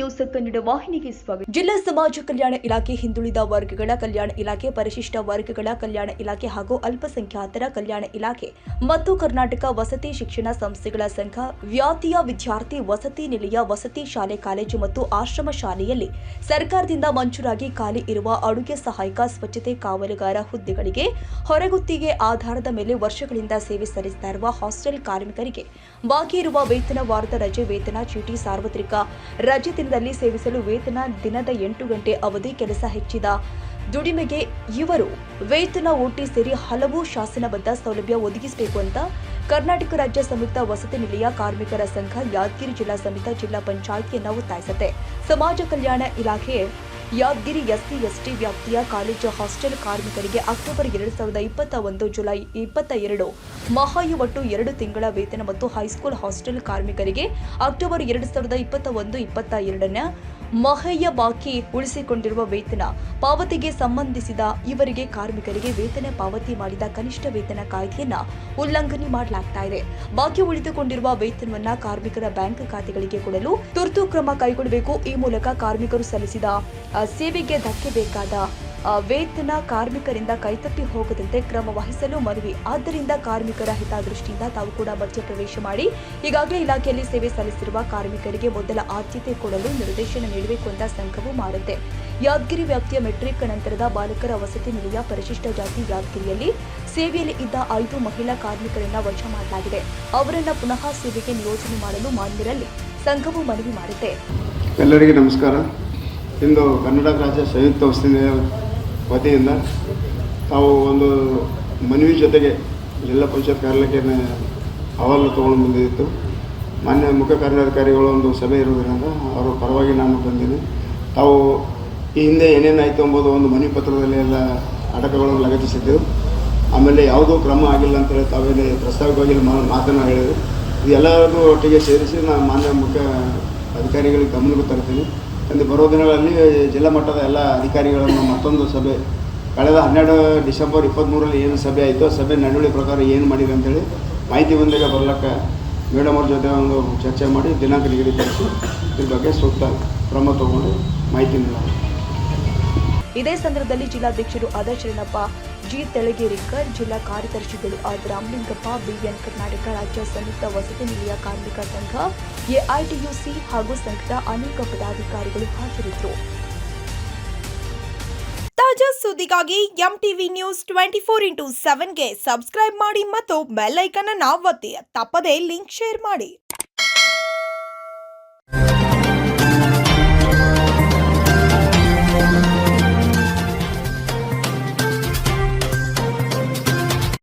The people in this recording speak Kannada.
ನ್ಯೂಸ್ ಕನ್ನಡ ವಾಹಿನಿಗೆ ಸ್ವಾಗತ. ಜಿಲ್ಲಾ ಸಮಾಜ ಕಲ್ಯಾಣ ಇಲಾಖೆ, ಹಿಂದುಳಿದ ವರ್ಗಗಳ ಕಲ್ಯಾಣ ಇಲಾಖೆ, ಪರಿಶಿಷ್ಟ ವರ್ಗಗಳ ಕಲ್ಯಾಣ ಇಲಾಖೆ ಹಾಗೂ ಅಲ್ಪಸಂಖ್ಯಾತರ ಕಲ್ಯಾಣ ಇಲಾಖೆ ಮತ್ತು ಕರ್ನಾಟಕ ವಸತಿ ಶಿಕ್ಷಣ ಸಂಸ್ಥೆಗಳ ಸಂಘ ವ್ಯಾಪ್ತಿಯ ವಿದ್ಯಾರ್ಥಿ ವಸತಿ ನಿಲಯ, ವಸತಿ ಶಾಲೆ, ಕಾಲೇಜು ಮತ್ತು ಆಶ್ರಮ ಶಾಲೆಯಲ್ಲಿ ಸರ್ಕಾರದಿಂದ ಮಂಜೂರಾಗಿ ಖಾಲಿ ಇರುವ ಅಡುಗೆ ಸಹಾಯಕ, ಸ್ವಚ್ಛತೆ ಕಾವಲುಗಾರ ಹುದ್ದೆಗಳಿಗೆ ಹೊರಗುತ್ತಿಗೆ ಆಧಾರದ ಮೇಲೆ ವರ್ಷಗಳಿಂದ ಸೇವೆ ಸಲ್ಲಿಸುತ್ತಾ ಇರುವ ಹಾಸ್ಟೆಲ್ ಕಾರ್ಮಿಕರಿಗೆ ಬಾಕಿ ಇರುವ ವೇತನ, ವಾರದ ರಜೆ ವೇತನ ಚೀಟಿ, ಸಾರ್ವತ್ರಿಕ ರಜೆ ದಿನದಲ್ಲಿ ಸೇವಿಸಲು ವೇತನ, ದಿನದ 8 ಗಂಟೆ ಅವಧಿ ಕೆಲಸ, ಹೆಚ್ಚಿದ ದುಡಿಮೆಗೆ ಇವರು ವೇತನ, ಓಟಿ ಸೇರಿ ಹಲವು ಶಾಸನಬದ್ಧ ಸೌಲಭ್ಯ ಒದಗಿಸಬೇಕು ಅಂತ ಕರ್ನಾಟಕ ರಾಜ್ಯ ಸಂಯುಕ್ತ ವಸತಿ ನಿಲಯ ಕಾರ್ಮಿಕರ ಸಂಘ ಯಾದಗಿರಿ ಜಿಲ್ಲಾ ಸಮಿತಿ ಜಿಲ್ಲಾ ಪಂಚಾಯಿತಿಯನ್ನು ಒತ್ತಾಯಿಸುತ್ತೆ. ಸಮಾಜ ಕಲ್ಯಾಣ ಇಲಾಖೆ ಯಾದಗಿರಿ ಎಸ್ಸಿ ಎಸ್ಟಿ ವ್ಯಾಪ್ತಿಯ ಕಾಲೇಜು ಹಾಸ್ಟೆಲ್ ಕಾರ್ಮಿಕರಿಗೆ ಅಕ್ಟೋಬರ್ 2021 ಜುಲೈ 22 ಮಹಾಯು ಒಟ್ಟು 2 ತಿಂಗಳ ವೇತನ ಮತ್ತು ಹೈಸ್ಕೂಲ್ ಹಾಸ್ಟೆಲ್ ಕಾರ್ಮಿಕರಿಗೆ ಅಕ್ಟೋಬರ್ 2021-22ನ ಮಹಯ್ಯ ಬಾಕಿ ಉಳಿಸಿಕೊಂಡಿರುವ ವೇತನ ಪಾವತಿಗೆ ಸಂಬಂಧಿಸಿದ ಇವರಿಗೆ ಕಾರ್ಮಿಕರಿಗೆ ವೇತನ ಪಾವತಿ ಮಾಡಿದ ಕನಿಷ್ಠ ವೇತನ ಕಾಯ್ದೆಯನ್ನ ಉಲ್ಲಂಘನೆ ಮಾಡಲಾಗ್ತಾ ಇದೆ. ಬಾಕಿ ಉಳಿದುಕೊಂಡಿರುವ ವೇತನವನ್ನ ಕಾರ್ಮಿಕರ ಬ್ಯಾಂಕ್ ಖಾತೆಗಳಿಗೆ ಕೊಡಲು ತುರ್ತು ಕ್ರಮ ಕೈಗೊಳ್ಳಬೇಕು. ಈ ಮೂಲಕ ಕಾರ್ಮಿಕರು ಸಲ್ಲಿಸಿದ ಸೇವೆಗೆ ಧಕ್ಕೆ ಬೇಕಾದ ವೇತನ ಕಾರ್ಮಿಕರಿಂದ ಕೈತಪ್ಪಿ ಹೋಗದಂತೆ ಕ್ರಮ ವಹಿಸಲು ಮನವಿ. ಆದ್ದರಿಂದ ಕಾರ್ಮಿಕರ ಹಿತದೃಷ್ಟಿಯಿಂದ ತಾವು ಕೂಡ ಮಧ್ಯ ಪ್ರವೇಶ ಮಾಡಿ ಈಗಾಗಲೇ ಇಲಾಖೆಯಲ್ಲಿ ಸೇವೆ ಸಲ್ಲಿಸಿರುವ ಕಾರ್ಮಿಕರಿಗೆ ಮೊದಲ ಆದ್ಯತೆ ಕೊಡಲು ನಿರ್ದೇಶನ ನೀಡಬೇಕು ಅಂತ ಸಂಘವು ಮಾಡುತ್ತೆ. ಯಾದಗಿರಿ ವ್ಯಾಪ್ತಿಯ ಮೆಟ್ರಿಕ್ ನಂತರದ ಬಾಲಕರ ವಸತಿ ನಿಲಯ ಪರಿಶಿಷ್ಟ ಜಾತಿ ಯಾದಗಿರಿಯಲ್ಲಿ ಸೇವೆಯಲ್ಲಿ ಇದ್ದ 5 ಮಹಿಳಾ ಕಾರ್ಮಿಕರನ್ನ ವಜಾ ಮಾಡಲಾಗಿದೆ. ಅವರನ್ನ ಪುನಃ ಸೇವೆಗೆ ನಿಯೋಜನೆ ಮಾಡಲು ಮಾನ್ಯರಲ್ಲಿ ಸಂಘವು ಮನವಿ ಮಾಡುತ್ತೆ. ಎಲ್ಲರಿಗೂ ನಮಸ್ಕಾರ. ಇಂದು ಕರ್ನಾಟಕ ರಾಜ್ಯ ಸಂಯುಕ್ತ ವಸತಿ ನಿಲಯ ವತಿಯಿಂದ ತಾವು ಒಂದು ಮನವಿ ಜೊತೆಗೆ ಜಿಲ್ಲಾ ಪಂಚಾಯತ್ ಕಾರ್ಯಾಲಯಕ್ಕೆ ಅಹವಾಲು ತೊಗೊಂಡು ಬಂದಿತ್ತು. ಮಾನ್ಯ ಮುಖ್ಯ ಕಾರ್ಯಾಧಿಕಾರಿಗಳು ಒಂದು ಸಭೆ ಇರೋದ್ರಿಂದ ಅವರ ಪರವಾಗಿ ನಾನು ಬಂದಿದ್ದೀನಿ. ತಾವು ಈ ಹಿಂದೆ ಏನೇನಾಯಿತು ಎಂಬುದು ಒಂದು ಮನವಿ ಪತ್ರದಲ್ಲಿ ಎಲ್ಲ ಅಡಕಗಳನ್ನು ಲಗತ್ತಿಸಿದ್ದೆವು. ಆಮೇಲೆ ಯಾವುದೂ ಕ್ರಮ ಆಗಿಲ್ಲ ಅಂತೇಳಿ ತಾವೇನೇ ಪ್ರಸ್ತಾವಿಕವಾಗಿ ಮಾತನ್ನು ಹೇಳಿದರು. ಇದೆಲ್ಲರಿಗೂ ಒಟ್ಟಿಗೆ ಸೇರಿಸಿ ನಾನು ಮಾನ್ಯ ಮುಖ್ಯ ಅಧಿಕಾರಿಗಳಿಗೆ ಗಮನಕ್ಕೆ ತರ್ತೀನಿ. ಎಂದು ಬರೋ ದಿನಗಳಲ್ಲಿ ಜಿಲ್ಲಾ ಮಟ್ಟದ ಎಲ್ಲ ಅಧಿಕಾರಿಗಳನ್ನು ಮತ್ತೊಂದು ಸಭೆ ಕಳೆದ 12 ಡಿಸೆಂಬರ್ 23ರಲ್ಲಿ ಏನು ಸಭೆ ಆಯಿತು ಆ ಸಭೆ ನಡವಳಿ ಪ್ರಕಾರ ಏನು ಮಾಡಿದೆ ಅಂತೇಳಿ ಮಾಹಿತಿ ಬಂದಾಗ ಬರ್ಲಿಕ್ಕೆ ಮೇಡಮ್ ಅವ್ರ ಜೊತೆ ಒಂದು ಚರ್ಚೆ ಮಾಡಿ ದಿನಾಂಕ ನಿಗದಿಪಡಿಸಿ ಇದ್ರ ಬಗ್ಗೆ ಸೂಕ್ತ ಕ್ರಮ ತಗೊಂಡು ಮಾಹಿತಿ ನೀಡಲಾಗಿದೆ. ಇದೇ ಸಂದರ್ಭದಲ್ಲಿ ಜಿಲ್ಲಾಧ್ಯಕ್ಷರು ಆದ ಶರಣಪ್ಪ ಜಿ ತೆಳಗೇರಿಕರ್, ಜಿಲ್ಲಾ ಕಾರ್ಯದರ್ಶಿಗಳು ಆದ ರಾಮಲಿಂಗಪ್ಪ, ಬಿಎನ್, ಕರ್ನಾಟಕ ರಾಜ್ಯ ಸಂಯುಕ್ತ ವಸತಿ ನಿಲಯ ಕಾರ್ಮಿಕ ಸಂಘ, ಎಐಟಿಯುಸಿ ಹಾಗೂ ಸಂಘದ ಅನೇಕ ಪದಾಧಿಕಾರಿಗಳು ಹಾಜರಿದ್ದರು. ತಾಜಾ ಸುದ್ದಿಗಾಗಿ ಎಂಟಿವಿ ನ್ಯೂಸ್ 24x7ಗೆ ಸಬ್ಸ್ಕ್ರೈಬ್ ಮಾಡಿ ಮತ್ತು ಬೆಲ್ ಐಕಾನ್ ಅನ್ನು ಒತ್ತಿ. ತಪ್ಪದೇ ಲಿಂಕ್ ಶೇರ್ ಮಾಡಿ.